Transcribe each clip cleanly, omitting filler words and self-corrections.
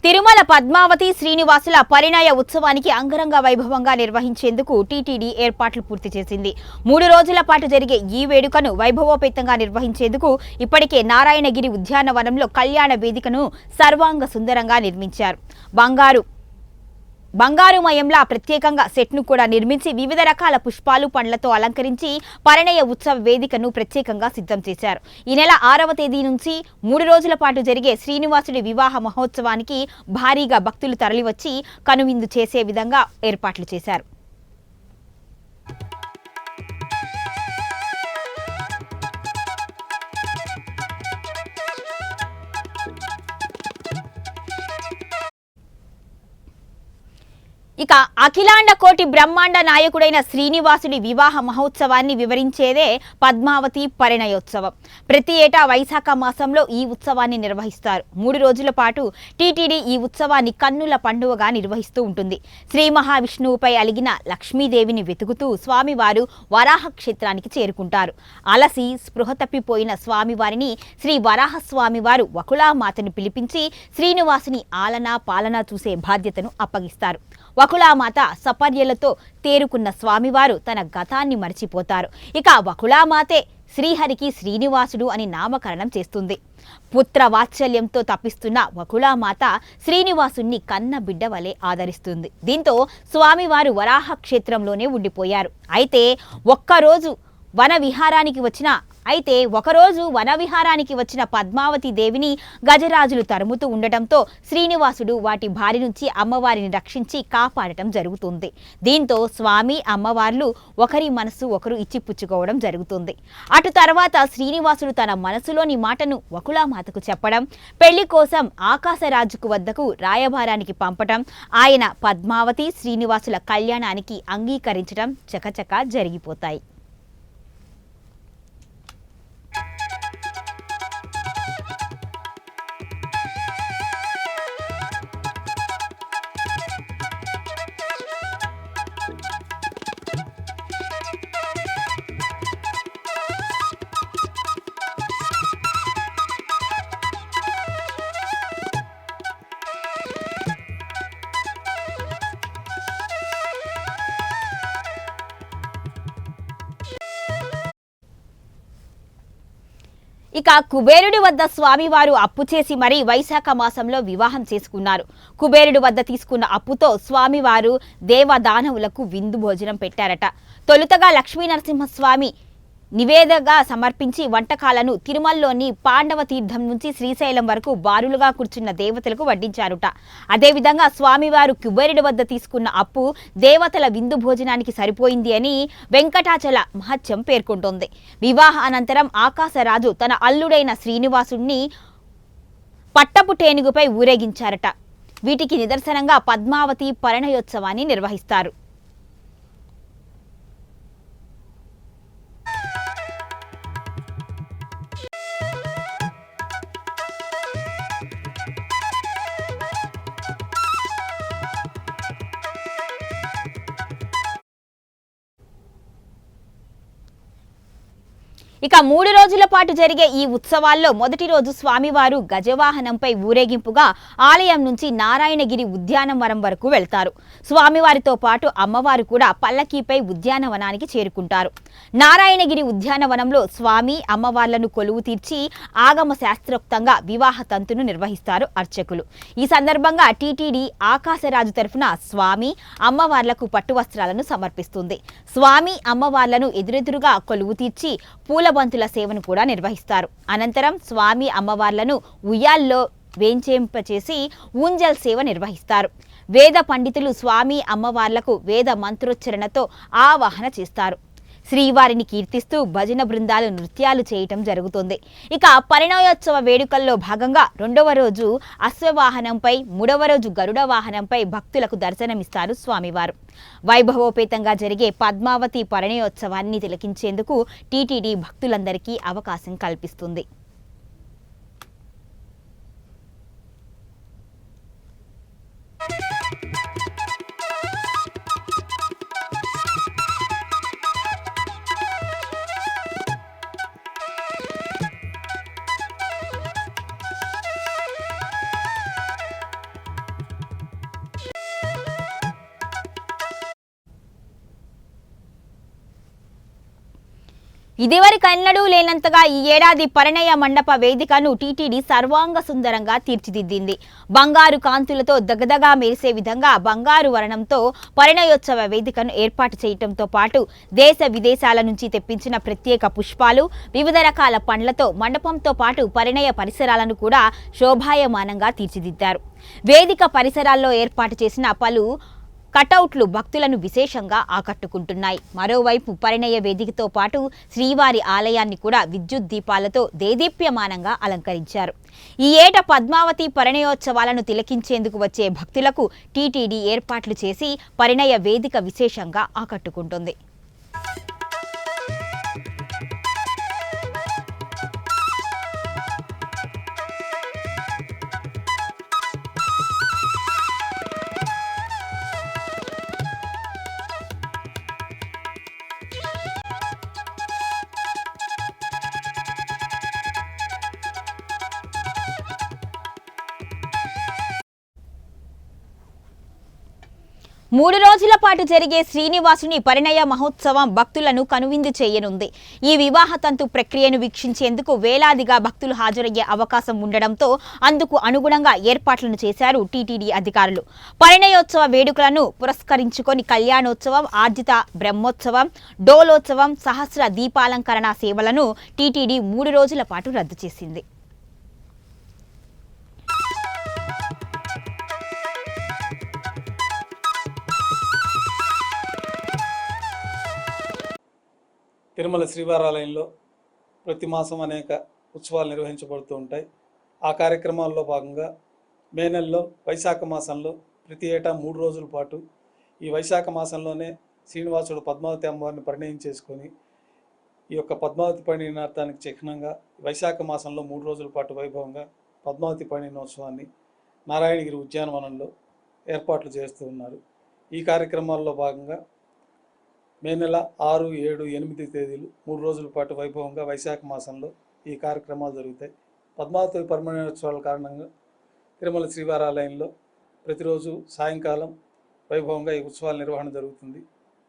తిరుమల పద్మావతి శ్రీనివాసుల పరిణయ ఉత్సవానికి అంగరంగ వైభవంగా నిర్వహించేందుకు టీటీడీ ఏర్పాట్లు పూర్తి చేసింది. 3 రోజుల పాటు జరిగే ఈ వేడుకను వైభవోపేతంగా నిర్వహించేందుకు ఇప్పటికే నారాయణగిరి ఉద్యానవనంలో కళ్యాణ వేదికను సర్వాంగ సుందరంగా నిర్మించారు. బంగారుమయంలా ప్రత్యేకంగా సెట్ను కూడా నిర్మించి వివిధ రకాల పుష్పాలు పండ్లతో అలంకరించి పరిణయ ఉత్సవ వేదికను ప్రత్యేకంగా సిద్ధం చేశారు. ఈ నెల 6వ తేదీ నుంచి 3 రోజుల పాటు జరిగే శ్రీనివాసుడి వివాహ మహోత్సవానికి భారీగా భక్తులు తరలివచ్చి కనువిందు చేసే విధంగా ఏర్పాట్లు చేశారు. ఇక అఖిలాండ కోటి బ్రహ్మాండ నాయకుడైన శ్రీనివాసుడి వివాహ మహోత్సవాన్ని వివరించేదే పద్మావతి పరిణయోత్సవం. ప్రతి ఏటా వైశాఖ మాసంలో ఈ ఉత్సవాన్ని నిర్వహిస్తారు. 3 రోజుల పాటు టీటీడీ ఈ ఉత్సవాన్ని కన్నుల పండుగగా నిర్వహిస్తూ ఉంటుంది. శ్రీ మహావిష్ణువుపై అలిగిన లక్ష్మీదేవిని వెతుకుతూ స్వామివారు వరాహ క్షేత్రానికి చేరుకుంటారు. అలసి స్పృహ తప్పిపోయిన స్వామివారిని శ్రీ వరాహస్వామివారు వకుళామాతను పిలిపించి శ్రీనివాసుని ఆలనా పాలనా చూసే బాధ్యతను అప్పగిస్తారు. వకుళామాత సపర్యలతో తేరుకున్న స్వామివారు తన గతాన్ని మరిచిపోతారు. ఇక వకుళామాతే శ్రీహరికి శ్రీనివాసుడు అని నామకరణం చేస్తుంది. పుత్ర వాత్సల్యంతో తప్పిస్తున్న వకుళామాత శ్రీనివాసుని కన్న బిడ్డ వలె ఆదరిస్తుంది. దీంతో స్వామివారు వరాహ క్షేత్రంలోనే ఉండిపోయారు. ఒకరోజు వనవిహారానికి వచ్చిన పద్మావతి దేవిని గజరాజులు తరుముతూ ఉండటంతో శ్రీనివాసుడు వాటి బారి నుంచి అమ్మవారిని రక్షించి కాపాడటం జరుగుతుంది. దీంతో స్వామి అమ్మవార్లు ఒకరి మనసు ఒకరు ఇచ్చిపుచ్చుకోవడం జరుగుతుంది. అటు తర్వాత శ్రీనివాసుడు తన మనసులోని మాటను వకుళామాతకు చెప్పడం, పెళ్లి కోసం ఆకాశరాజుకు వద్దకు రాయబారానికి పంపటం, ఆయన పద్మావతి శ్రీనివాసుల కళ్యాణానికి అంగీకరించడం చకచకా జరిగిపోతాయి. ఇక కుబేరుడి వద్ద స్వామివారు అప్పు చేసి మరీ వైశాఖ మాసంలో వివాహం చేసుకున్నారు. కుబేరుడి వద్ద తీసుకున్న అప్పుతో స్వామివారు దేవదానవులకు విందు భోజనం పెట్టారట. తొలుతగా లక్ష్మీనరసింహస్వామి నివేదగా సమర్పించి వంటకాలను తిరుమలలోని పాండవ తీర్థం నుంచి శ్రీశైలం వరకు బారులుగా కూర్చున్న దేవతలకు వడ్డించారుట. అదేవిధంగా స్వామివారు కుబేరుడి వద్ద తీసుకున్న అప్పు దేవతల విందు భోజనానికి సరిపోయింది అని వెంకటాచల మహత్యం పేర్కొంటోంది. వివాహ అనంతరం ఆకాశరాజు తన అల్లుడైన శ్రీనివాసుడిని పట్టపు టేనుగుపై ఊరేగించారట. వీటికి నిదర్శనంగా పద్మావతి పరిణయోత్సవాన్ని నిర్వహిస్తారు. ఇక 3 రోజుల పాటు జరిగే ఈ ఉత్సవాల్లో మొదటి రోజు స్వామివారు గజవాహనంపై ఊరేగింపుగా ఆలయం నుంచి నారాయణగిరి ఉద్యానవనం వరకు వెళ్తారు. స్వామివారితో పాటు అమ్మవారు కూడా పల్లకీపై ఉద్యానవనానికి చేరుకుంటారు. నారాయణగిరి ఉద్యానవనంలో స్వామి అమ్మవార్లను కొలువు తీర్చి ఆగమ శాస్త్రోక్తంగా వివాహ తంతును నిర్వహిస్తారు అర్చకులు. ఈ సందర్భంగా టీటీడీ ఆకాశరాజు తరఫున స్వామి అమ్మవార్లకు పట్టు వస్త్రాలను సమర్పిస్తుంది. స్వామి అమ్మవార్లను ఎదురెదురుగా కొలువు తీర్చి పూలబంతుల సేవను కూడా నిర్వహిస్తారు. అనంతరం స్వామి అమ్మవార్లను ఉయ్యాల్లో వేంచేంపచేసి ఊంజల్ సేవ నిర్వహిస్తారు. వేద పండితులు స్వామి అమ్మవార్లకు వేద మంత్రోచ్చరణతో ఆవాహన చేస్తారు. శ్రీవారిని కీర్తిస్తూ భజన బృందాలు నృత్యాలు చేయటం జరుగుతుంది. ఇక పరిణయోత్సవ వేడుకల్లో భాగంగా 2వ రోజు అశ్వవాహనంపై, 3వ రోజు గరుడ వాహనంపై భక్తులకు దర్శనమిస్తారు స్వామివారు. వైభవోపేతంగా జరిగే పద్మావతి పరిణయోత్సవాన్ని తిలకించేందుకు టీటీడీ భక్తులందరికీ అవకాశం కల్పిస్తుంది. ఇదివరకన్నడూ లేనంతగా ఈ ఏడాది పరిణయ మండప వేదికను టీటీడీ సర్వాంగ సుందరంగా తీర్చిదిద్దింది. బంగారు కాంతులతో దగదగా మెరిసే విధంగా బంగారు వర్ణంతో పరిణయోత్సవ వేదికను ఏర్పాటు చేయడంతో పాటు దేశ విదేశాల నుంచి తెప్పించిన ప్రత్యేక పుష్పాలు, వివిధ రకాల పండ్లతో మండపంతో పాటు పరిణయ పరిసరాలను కూడా శోభాయమానంగా తీర్చిదిద్దారు. వేదిక పరిసరాల్లో ఏర్పాటు చేసిన పలు కటౌట్లు భక్తులను విశేషంగా ఆకట్టుకుంటున్నాయి. మరోవైపు పరిణయ వేదికతో పాటు శ్రీవారి ఆలయాన్ని కూడా విద్యుత్ దీపాలతో దేదీప్యమానంగా అలంకరించారు. ఈ ఏట పద్మావతి పరిణయోత్సవాలను తిలకించేందుకు వచ్చే భక్తులకు టీటీడీ ఏర్పాట్లు చేసి పరిణయ వేదిక విశేషంగా ఆకట్టుకుంటుంది. మూడు రోజుల పాటు జరిగే శ్రీనివాసుని పరిణయ మహోత్సవం భక్తులను కనువిందు చేయనుంది. ఈ వివాహ తంతు ప్రక్రియను వీక్షించేందుకు వేలాదిగా భక్తులు హాజరయ్యే అవకాశం ఉండడంతో అందుకు అనుగుణంగా ఏర్పాట్లను చేశారు టీటీడీ అధికారులు. పరిణయోత్సవ వేడుకలను పురస్కరించుకొని కళ్యాణోత్సవం, ఆర్జిత బ్రహ్మోత్సవం, డోలోత్సవం, సహస్ర దీపాలంకరణ సేవలను టీటీడీ 3 రోజుల పాటు రద్దు చేసింది. తిరుమల శ్రీవారాలయంలో ప్రతి మాసం అనేక ఉత్సవాలు నిర్వహించబడుతూ ఉంటాయి. ఆ కార్యక్రమాల్లో భాగంగా మే నెలలో వైశాఖ మాసంలో ప్రతి ఏటా 3 రోజుల పాటు ఈ వైశాఖ మాసంలోనే శ్రీనివాసుడు పద్మావతి అమ్మవారిని పరిణయం చేసుకొని ఈ యొక్క పద్మావతి పరిణయార్థానికి చిహ్నంగా వైశాఖ మాసంలో 3 రోజుల పాటు వైభవంగా పద్మావతి పరిణయోత్సవాన్ని నారాయణగిరి ఉద్యానవనంలో ఏర్పాట్లు చేస్తూ ఉన్నారు. ఈ కార్యక్రమాల్లో భాగంగా మే నెల 6, 7, 8 తేదీలు 3 రోజుల పాటు వైభవంగా వైశాఖ మాసంలో ఈ కార్యక్రమాలు జరుగుతాయి. పద్మావతి పరిణయోత్సవాల కారణంగా తిరుమల శ్రీవారాలయంలో ప్రతిరోజు సాయంకాలం వైభవంగా ఈ ఉత్సవాల నిర్వహణ జరుగుతుంది.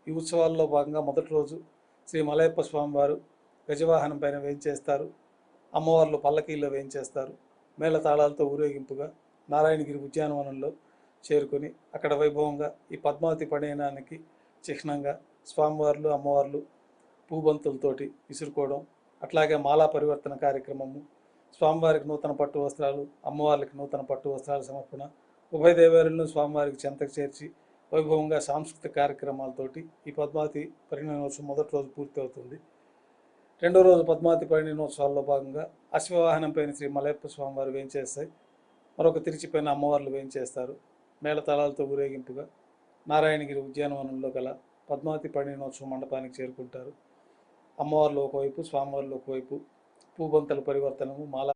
ఈ ఉత్సవాల్లో భాగంగా మొదటి రోజు శ్రీ మలయప్ప స్వామివారు గజవాహనం పైన వేయించేస్తారు. అమ్మవార్లు పల్లకీల్లో వేయించేస్తారు. మేళ తాళాలతో ఊరేగింపుగా నారాయణగిరి ఉద్యానవనంలో చేరుకొని అక్కడ వైభవంగా ఈ పద్మావతి పరిణయానికి చిహ్నంగా స్వామివార్లు అమ్మవార్లు పూబంతులతోటి విసురుకోవడం, అట్లాగే మాలా పరివర్తన కార్యక్రమము, స్వామివారికి నూతన పట్టు వస్త్రాలు, అమ్మవార్లకి నూతన పట్టు వస్త్రాల సమర్పణ, ఉభయ దేవేరులను స్వామివారికి చెంతకు చేర్చి వైభవంగా సాంస్కృతిక కార్యక్రమాలతోటి ఈ పద్మావతి పరిణయోత్సవం మొదటి రోజు పూర్తి అవుతుంది. రెండో రోజు పద్మావతి పరిణయోత్సవాల్లో భాగంగా అశ్వవాహనం పైన శ్రీ మలయప్ప స్వామివారు వేయించేస్తాయి. మరొక తిరిచిపైన అమ్మవార్లు వేయించేస్తారు. మేళతాళాలతో ఊరేగింపుగా నారాయణగిరి ఉద్యానవనంలో గల పద్మావతి పరిణయోత్సవ మండపానికి చేరుకుంటారు. అమ్మవార్లు ఒకవైపు, స్వామివార్లు ఒకవైపు పూబంతల పరివర్తనము, మాలా